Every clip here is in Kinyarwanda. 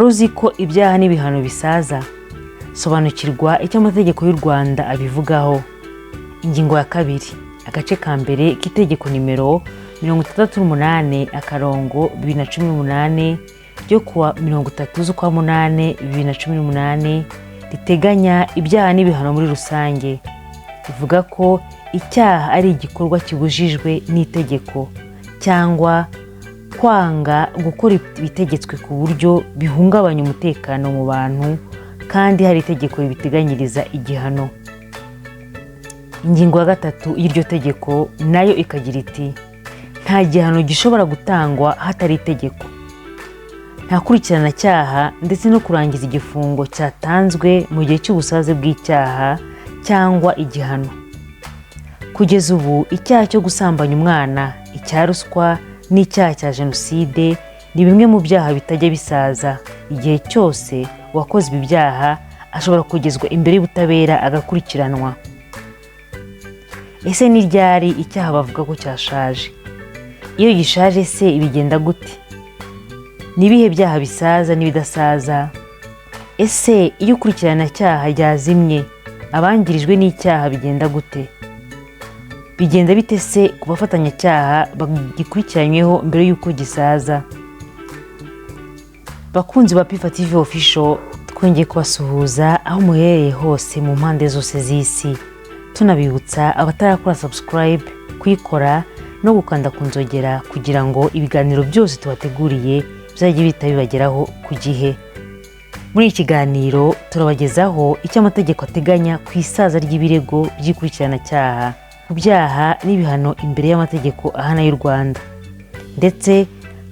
Uzi ko ibyaha n'ibihano bisaza? Sobanukirwa icyo amategeko y'u Rwanda abivugaho. Ingingo ya 2, agace ka mbere k'itegeko nimero 68/2018 ryo kuwa 30/8/2018 riteganya ibyaha n'ibihano muri rusange. Ivuga ko icyaha ari igikorwa kibujijwe n'itegeko cyangwa kwanga gukora ibitegetswe ku buryo bihungabanya umutekano mu bantu kandi hari itegeko ribiteganyiriza igihano. Ingingo ya 3 y'iryo tegeko nayo ikagira iti: nta gihano gishobora gutangwa hatari itegeko. Nta kurikirana cyaha ndetse no kurangiza igifungo cyatanzwe mu gihe cy'ubusaze bw'icyaha cyangwa igihano. Kugeza ubu icyaha cyo gusambanya umwana, icya ruswa n'icyaha cya jenoside ni bimwe mu byaha bitajya bisaza. Igihe cyose uwakoze ibi byaha ashobora kugezwa imbere y'ubutabera agakurikiranwa. Ese ni ryari icyaha bavuga ko cyashaje? Iyo gishaje se bigenda gute? Ni ibihe byaha bisaza n'ibidasaza? Ese iyo ukurikirana cyaha ryazimye abangirijwe n'icyaha bigenda gute? Bigenda bite se ku bafatanyacyaha bagikurikiranyweho mbere y'uko gisaza? Bakunzi ba Pifa TV Official, twongeye kubasuhuza aho muherereye hose mu mpande zose z'isi. Tunabibutsa abatarakora subscribe kuyikora no gukanda ku nzogera kugira ngo ibiganiro byose tubateguriye bizajye bihita bibageraho ku gihe. Muri iki kiganiro turabagezaho icyo amategeko ateganya ku isaza ry'ibirego by'ikurikirana-cyaha ku byaha n'ibihano imbere y'amategeko ahana y'u Rwanda, ndetse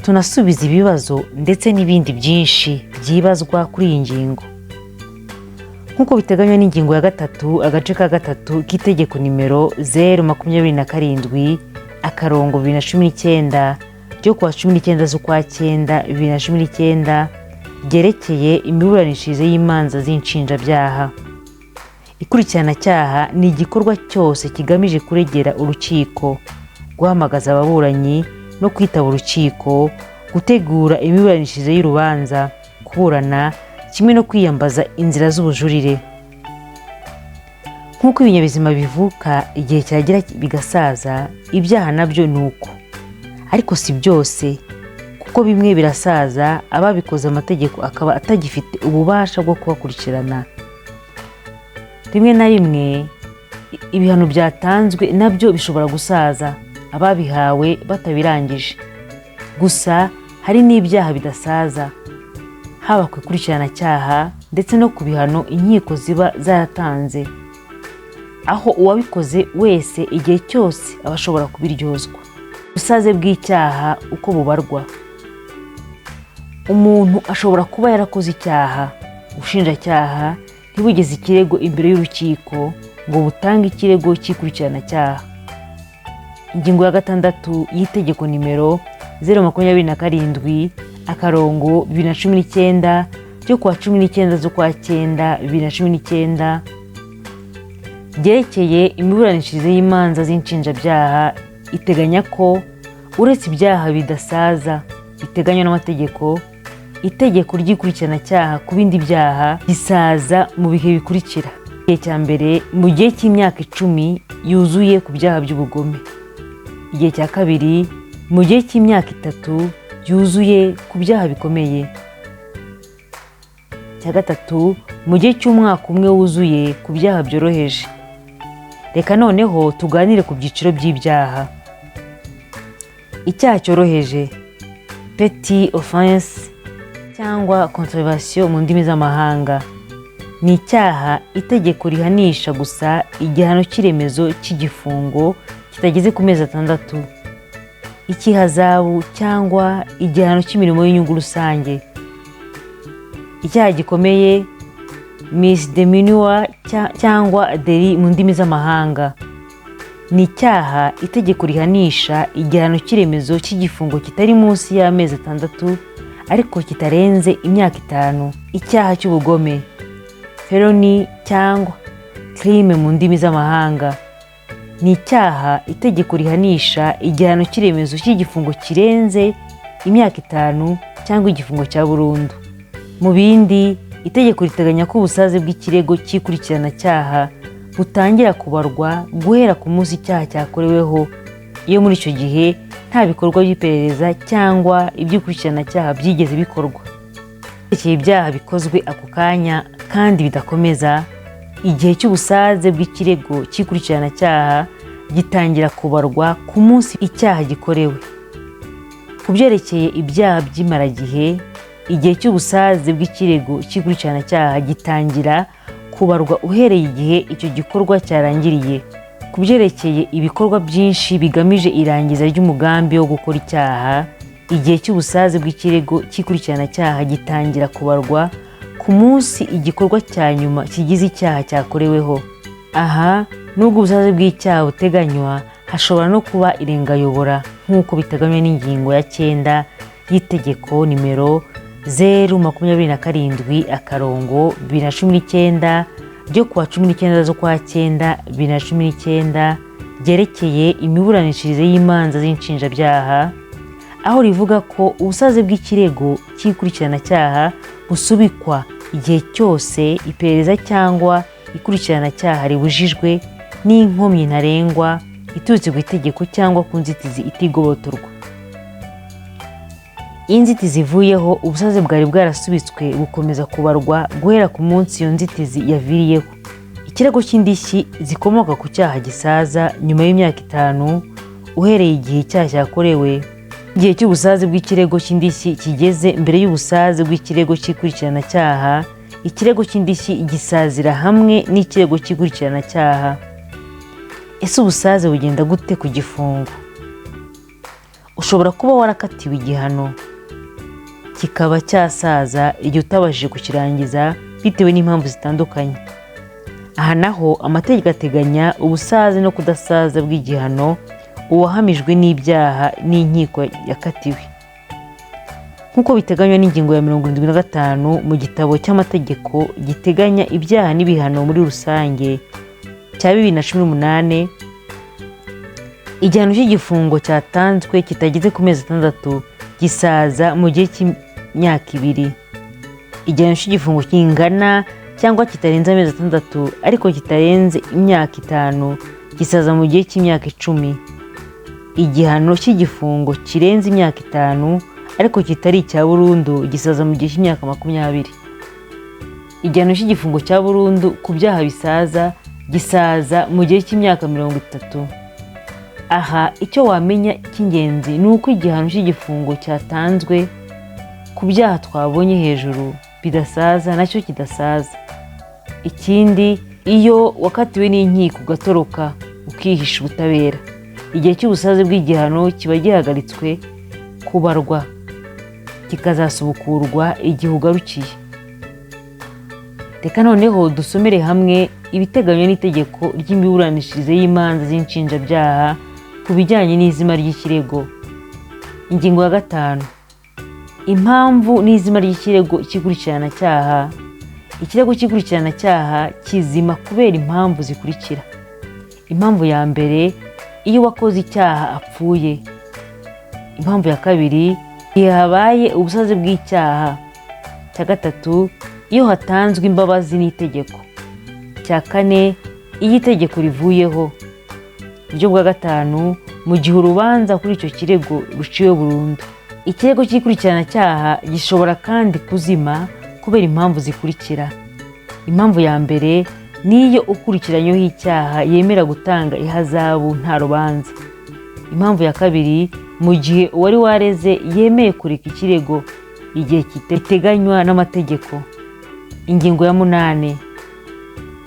tunasubiza ibibazo ndetse n'ibindi byinshi byibazwa kuri iyi ngingo nk'uko biteganywa n'ingingo ya 3 agace ka 3 k'itegeko nimero 027/2019 ryo kuwa 19/9/2019 ryerekeye imiburanishirize y'imanza z'inshinjabyaha. Ikurikirana-cyaha ni igikorwa cyose kigamije kuregera urukiko, guhamagaza ababuranyi no kwitaba urukiko, gutegura imiburanishirize y'urubanza, kuburana kimwe no kwiyambaza inzira z'ubujurire. Nk'uko ibinyabizima bivuka igihe cyagera bigasaza, ibyaha nabyo ni uko. Ariko si byose, kuko bimwe birasaza ababikoze amategeko akaba atagifite ububasha bwo kubakurikirana. Rimwe na rimwe ibihano byatanzwe nabyo bishobora gusaza ababihawe batabirangije. Gusa hari n'ibyaha bidasaza, haba ku ikurikirana-cyaha ndetse no ku bihano inkiko ziba zaratanze, aho uwabikoze wese igihe cyose aba ashobora kubiryozwa. Ubusaze bw'icyaha uko bubarwa: umuntu ashobora kuba yarakoze icyaha, ubushinjacyaha ntibugeze ikirego imbere y'urukiko ngo butange ikirego cy'ikurikirana-cyaha. Ingingo ya 6 y'itegeko nimero 027/2019 ryo kuwa 19/9/2019 ryerekeye imiburanishirize y'imanza z'inshinjabyaha iteganya ko uretse ibyaha bidasaza biteganywa n'amategeko, itegeko ry'ikurikirana-cyaha ku bindi byaha gisaza mu bihe bikurikira: igihe cya mbere mu gihe cy'imyaka 10 yuzuye ku byaha by'ubugome, igihe cya kabiri mu gihe cy'imyaka 3 yuzuye ku byaha bikomeye, cya gatatu mu gihe cy'umwaka umwe wuzuye ku byaha byoroheje. Reka noneho tuganire ku byiciro by'ibyaha. Icyaha cyoroheje, petit offense cyangwa contravention mu ndimi z'amahanga, ni icyaha itegeko rihanisha gusa igihano cy'iremezo cy'igifungo kitageze ku mezi 6, icy'ihazabu cyangwa igihano cy'imirimo y'inyungu rusange. Icyaha gikomeye, misdemeanor cyangwa délit mu ndimi z'amahanga, ni icyaha itegeko rihanisha igihano cy'iremezo cy'igifungo kitari munsi y'amezi 6 ariko kitarenze imyaka 5. Icyaha cy'ubugome, felony cyangwa crime mu ndimi z'amahanga, ni icyaha itegeko rihanisha igihano cy'iremezo cy'igifungo kirenze imyaka 5 cyangwa igifungo cya burundu. Mu bindi, itegeko riteganya ko ubusaze bw'ikirego cy'ikurikiranacyaha butangira kubarwa guhera ku munsi icyaha cyakoreweho, iyo muri icyo gihe nta bikorwa by'iperereza cyangwa iby'ikurikiranacyaha byigeze bikorwa. Ibyerekeye ibyaha bikozwe ako kanya kandi bidakomeza, igihe cy'ubusaze bw'ikirego cy'ikurikiranacyaha gitangira kubarwa ku munsi icyaha gikorewe. Ku byerekeye ibyaha by'imaragihe, igihe cy'ubusaze bw'ikirego cy'ikurikiranacyaha gitangira kubarwa uhereye igihe icyo gikorwa cyarangiriye. Ku byerekeye ibikorwa byinshi bigamije irangiza ry'umugambi wo gukora icyaha, igihe cy'ubusaze bw'ikirego cy'ikurikiranacyaha gitangira kubarwa ku munsi igikorwa cya nyuma kigize icyaha cyakoreweho. Aha nubwo ubusaze bw'icyaha buteganywa, hashobora no kuba irengayobora nk'uko biteganywa n'ingingo ya 9 y'itegeko nimero 027/2019 ryo kuwa 19 z'ukwa 9 2019 ryerekeye imiburanishirize y'imanza z'inshinjabyaha, aho rivuga ko ubusaze bw'ikirego cy'ikurikiranacyaha busubikwa igihe cyose iperereza cyangwa ikurikiranacyaha ribujijwe n'inkomyi ntarengwa iturutse ku itegeko cyangwa ku nzitizi itigobotorwa. Iyo inzitizi ivuyeho, ubusaze bwari bwarasubitswe bukomeza kubarwa guhera ku munsi iyo nzitizi yaviriyeho. Ikirego cy'indishyi zikomoka ku cyaha gisaza nyuma y'imyaka 5 uhereye igihe icyaha cyakorewe. Igihe cy'ubusaze bw'ikirego cy'indishyi kigeze mbere y'ubusaze bw'ikirego cy'ikurikiranacyaha, ikirego cy'indishyi gisazira hamwe n'ikirego cy'ikurikiranacyaha. Ese ubusaze bugenda gute ku gifungo? Ushobora kuba warakatiwe igihano kikaba cyasaza igihe utabashije kukirangiza bitewe n'impamvu zitandukanye. Aha naho amategeko ateganya ubusaze no kudasaza bw'igihano uwahamijwe n'ibyaha n'inkiko yakatiwe, nk'uko biteganywa n'ingingo ya 75 mu gitabo cy'amategeko giteganya ibyaha n'ibihano muri rusange cya 2018. Igihano cy'igifungo cyatanzwe kitageze ku mezi 6 gisaza mu gihe cy'imyaka 2. Igihano cy'igifungo kingana cyangwa kitarenze amezi 6 ariko kitarenze imyaka 5 gisaza mu gihe cy'imyaka 10. Igihano cy'igifungo kirenze imyaka 5 ariko kitari icya burundu gisaza mu gihe cy'imyaka 20. Igihano cy'igifungo cya burundu ku byaha bisaza gisaza mu gihe cy'imyaka 30. Aha icyo wamenya cy'ingenzi ni uko igihano cy'igifungo cyatanzwe ku byaha twabonye hejuru bidasaza nacyo kidasaza. Ikindi, iyo wakatiwe n'inkiko ugatoroka ukihisha ubutabera, igihe cy'ubusaze bw'igihano kiba gihagaritswe kubarwa kikazasubukurwa igihe ugarukiye. Reka noneho dusomere hamwe ibiteganywa n'itegeko ry'imiburanishirize y'imanza z'inshinjabyaha ku bijyanye n'izima ry'ikirego. Ingingo ya 5. Impamvu n'izima ry'ikirego cy'ikurikiranacyaha. Ikirego cy'ikurikiranacyaha kizima kubera impamvu zikurikira. Impamvu ya mbere, iyo wakoze icyaha apfuye. Impamvu ya kabiri, iyo habaye ubusaze bw'icyaha. Cya gatatu, iyo hatanzwe imbabazi n'itegeko. Cya kane, iyo itegeko rivuyeho. Uburyo bwa 5, mu gihe urubanza kuri icyo kirego ruciwe burundu. Ikirego cy'ikurikiranacyaha gishobora kandi kuzima kubera impamvu zikurikira. Impamvu ya mbere, niyo ukurikiranyweho icyaha yemera gutanga ihazabu nta rubanza. Impamvu ya kabiri, mu gihe uwari wareze yemeye kureka ikirego igihe kiteganywa n'amategeko. Ingingo ya 8.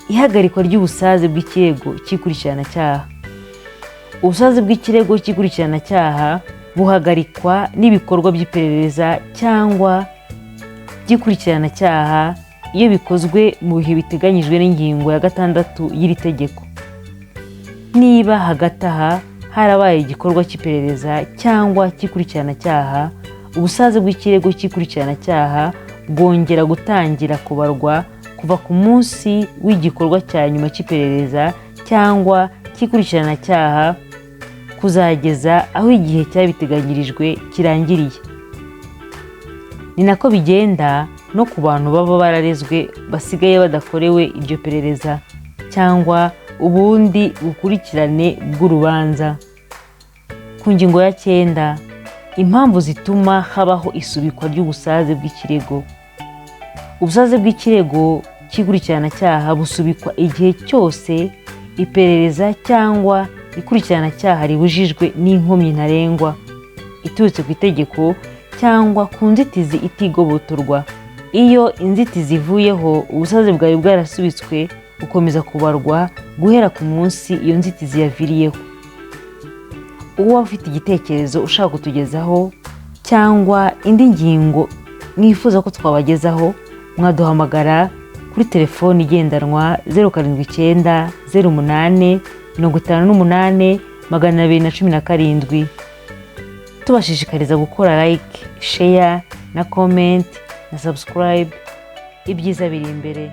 Ihagarikwa ry'ubusaze bw'ikirego cy'ikurikiranacyaha. Ubusaze bw'ikirego cy'ikurikiranacyaha buhagarikwa n'ibikorwa by'iperereza cyangwa by'ikurikiranacyaha iyo bikozwe mu bihe biteganyijwe n'ingingo ya 6 y'iri tegeko. Niba hagati aha harabaye igikorwa cy'iperereza cyangwa cy'ikurikiranacyaha, ubusaze bw'ikirego cy'ikurikiranacyaha bwongera gutangira kubarwa kuva ku munsi w'igikorwa cya nyuma cy'iperereza cyangwa cy'ikurikiranacyaha kuzageza aho igihe cyabiteganyirijwe kirangiriye. Ni nako bigenda no ku bantu baba bararezwe basigaye badakorewe iryo perereza cyangwa ubundi bukurikirane bw'urubanza. Ku ngingo ya 9, impamvu zituma habaho isubikwa ry'ubusaze bw'ikirego. Ubusaze bw'ikirego cy'ikurikiranacyaha busubikwa igihe cyose iperereza cyangwa ikurikiranacyaha ribujijwe n'inkomyi ntarengwa iturutse ku itegeko cyangwa ku nzitizi itigobotorwa. Iyo inzitizi ivuyeho, ubusaze bwawe bwarasubitswe bukomeza kubarwa guhera ku munsi iyo nzitizi yaviriyeho. Uwo ufite igitekerezo ushaka kutugezaho cyangwa indi ngingo mwifuza ko twabagezaho, mwaduhamagara kuri telefoni igendanwa 079 08 58 217. Tubashishikariza gukora like, share na comment na subscribe. Ibyiza biri imbere.